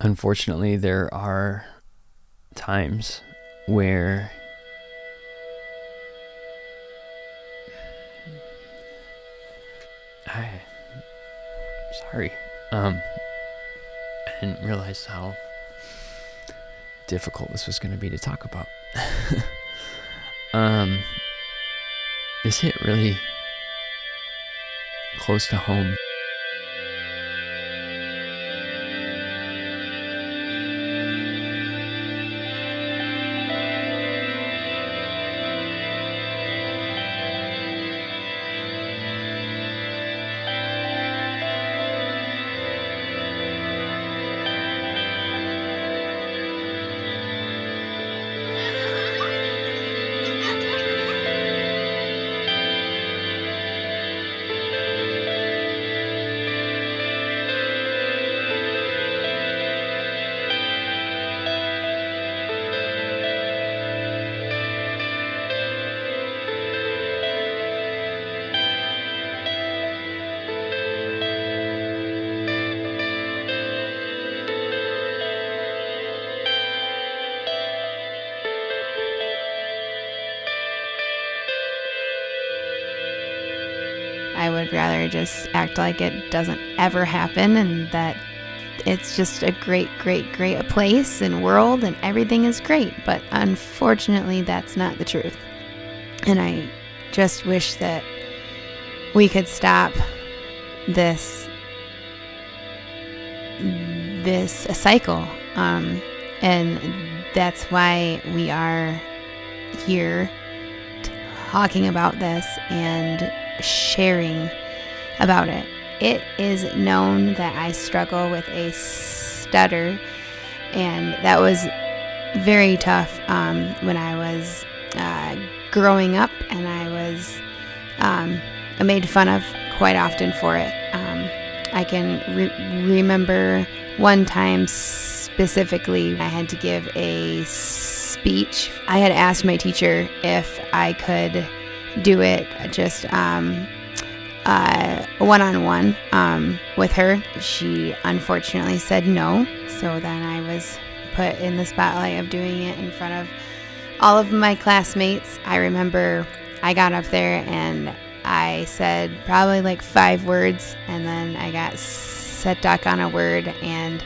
Unfortunately, there are times where sorry. I didn't realize how difficult this was going to be to talk about. This hit really close to home. I would rather just act like it doesn't ever happen and that it's just a great place and world and everything is great. But unfortunately, that's not the truth. And I just wish that we could stop this cycle. And that's why we are here talking about this and sharing about it. It is known that I struggle with a stutter, and that was very tough when I was growing up, and I was made fun of quite often for it. I can remember one time specifically I had to give a speech. I had asked my teacher if I could do it just one-on-one with her. She unfortunately said no, so then I was put in the spotlight of doing it in front of all of my classmates. I remember I got up there and I said probably like 5 words, and then I got set back on a word and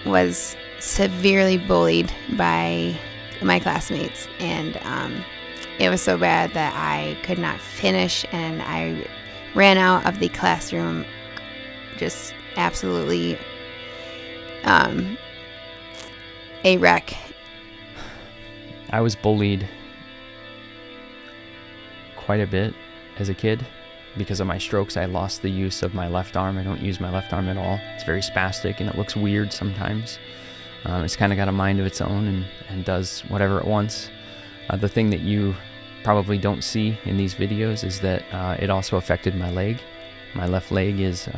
was severely bullied by my classmates, and it was so bad that I could not finish, and I ran out of the classroom just absolutely a wreck. I was bullied quite a bit as a kid. Because of my strokes, I lost the use of my left arm. I don't use my left arm at all. It's very spastic and it looks weird sometimes. It's kind of got a mind of its own and does whatever it wants. The thing that you probably don't see in these videos is that it also affected my leg. My left leg is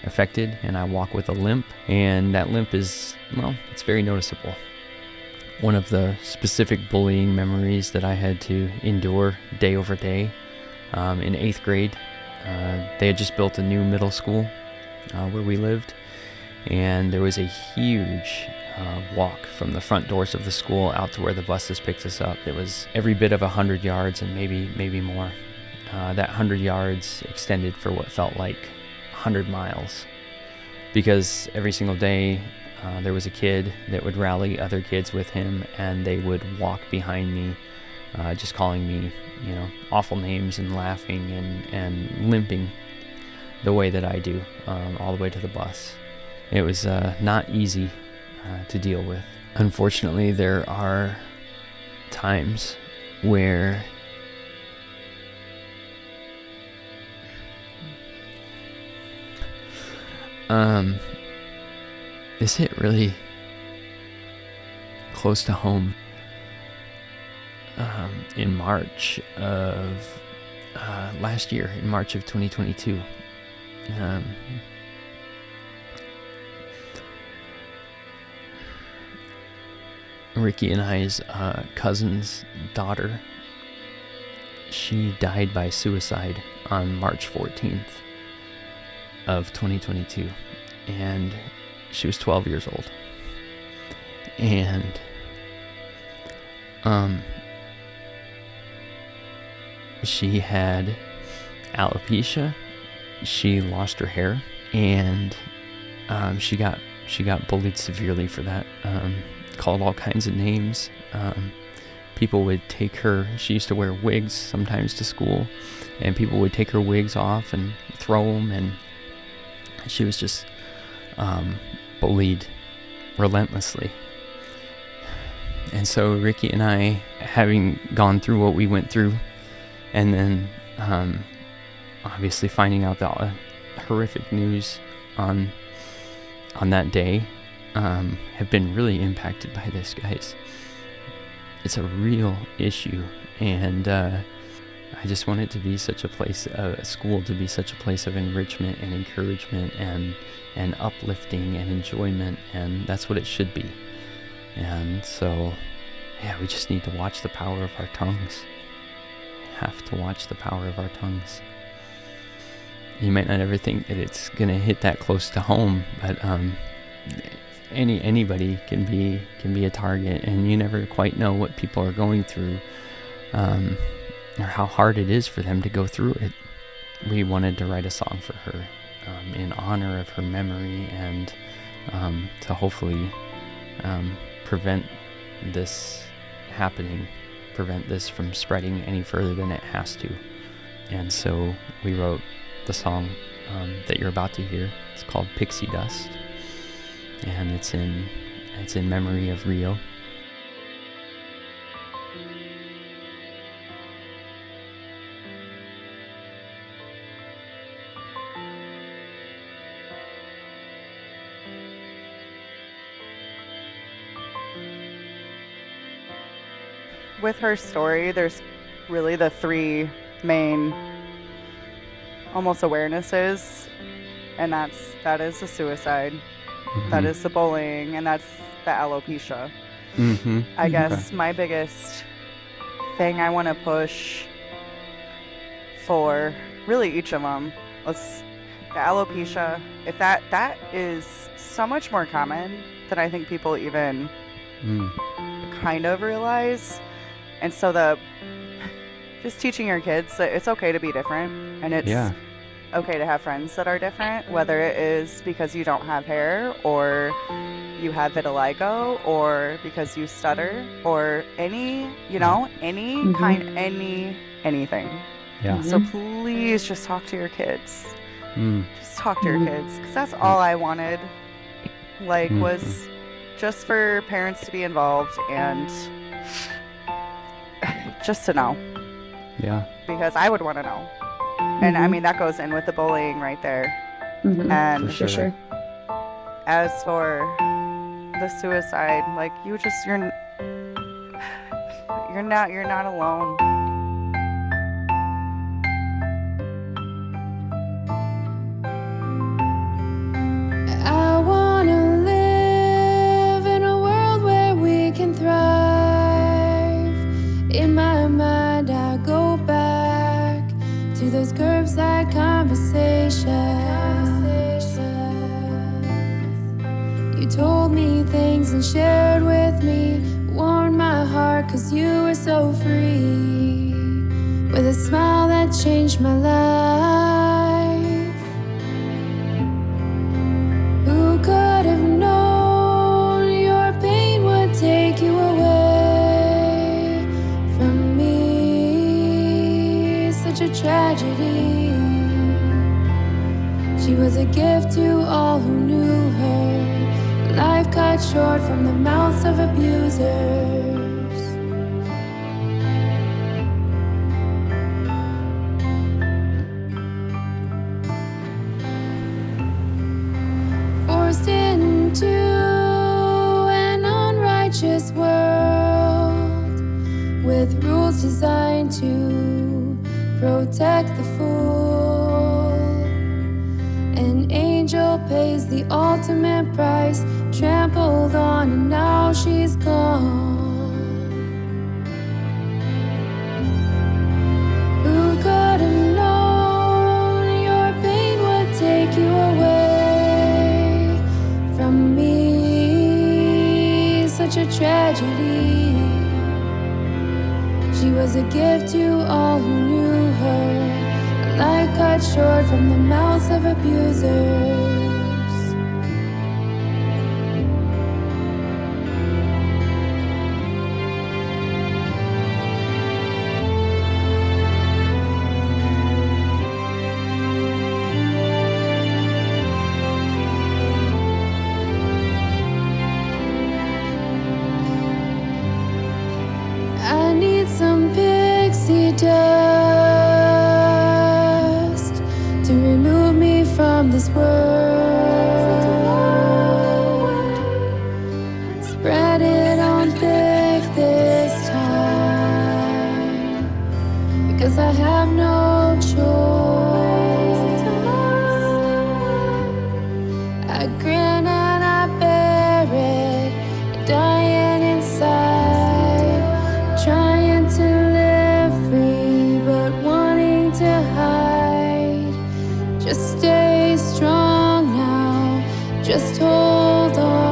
affected, and I walk with a limp, and that limp is, well, it's very noticeable. One of the specific bullying memories that I had to endure day over day, in 8th grade, they had just built a new middle school where we lived, and there was a huge walk from the front doors of the school out to where the buses picked us up. It was every bit of 100 yards and maybe more. That 100 yards extended for what felt like 100 miles, because every single day there was a kid that would rally other kids with him, and they would walk behind me, just calling me, awful names and laughing and limping the way that I do, all the way to the bus. It was not easy to deal with. Unfortunately, there are times where this hit really close to home. In March of last year, in March of 2022, Ricky and I's cousin's daughter, she died by suicide on March 14th of 2022, and she was 12 years old. And she had alopecia. She lost her hair, and she got bullied severely for that. Called all kinds of names. People would take her. She used to wear wigs sometimes to school, and people would take her wigs off and throw them, and she was just bullied relentlessly. And so Ricky and I, having gone through what we went through, and then obviously finding out the horrific news on that day, have been really impacted by this, guys. It's a real issue, and I just want it to be such a place, a school to be such a place of enrichment and encouragement and uplifting and enjoyment, and that's what it should be. And so, yeah, we just need to watch the power of our tongues. Have to watch the power of our tongues. You might not ever think that it's gonna hit that close to home, but anybody can be a target, and you never quite know what people are going through, or how hard it is for them to go through it. We wanted to write a song for her in honor of her memory, and to hopefully prevent this happening, prevent this from spreading any further than it has to. And so we wrote the song that you're about to hear. It's called Pixie Dust, and it's in memory of Rio. With her story, there's really the three main almost awarenesses, and that is the suicide, that is the bullying, and that's the alopecia. I guess my biggest thing I want to push for really each of them, the alopecia, if that is so much more common than I think people even kind of realize. And so just teaching your kids that it's okay to be different, and it's okay to have friends that are different, whether it is because you don't have hair, or you have vitiligo, or because you stutter, or anything. Yeah. So please just talk to your kids. Just talk to your kids, because that's all I wanted, was just for parents to be involved and just to know. Yeah. Because I would want to know. And I mean, that goes in with the bullying right there. And For sure. As for the suicide, you're not alone. I wanna live in a world where we can thrive. In my mind, I go back to those curbside conversations. You told me things and shared with me, warmed my heart 'cause you were so free, with a smile that changed my life. Who could have known your pain would take you away from me? Such a tragedy. She was a gift to all who knew her. Life cut short from the mouths of abusers. Forced into an unrighteous world, with rules designed to protect the fool. An angel pays the ultimate price, trampled on, and now she's gone. Who could have known your pain would take you away from such a tragedy. She was a gift to all who knew her, a life cut short from the mouths of abusers. I need some pixie dust to remove me from this world. Spread it on thick this time, because I have no choice. I grin and I bear it, dying inside, trying to live free, but wanting to hide. Just stay strong now, just hold on.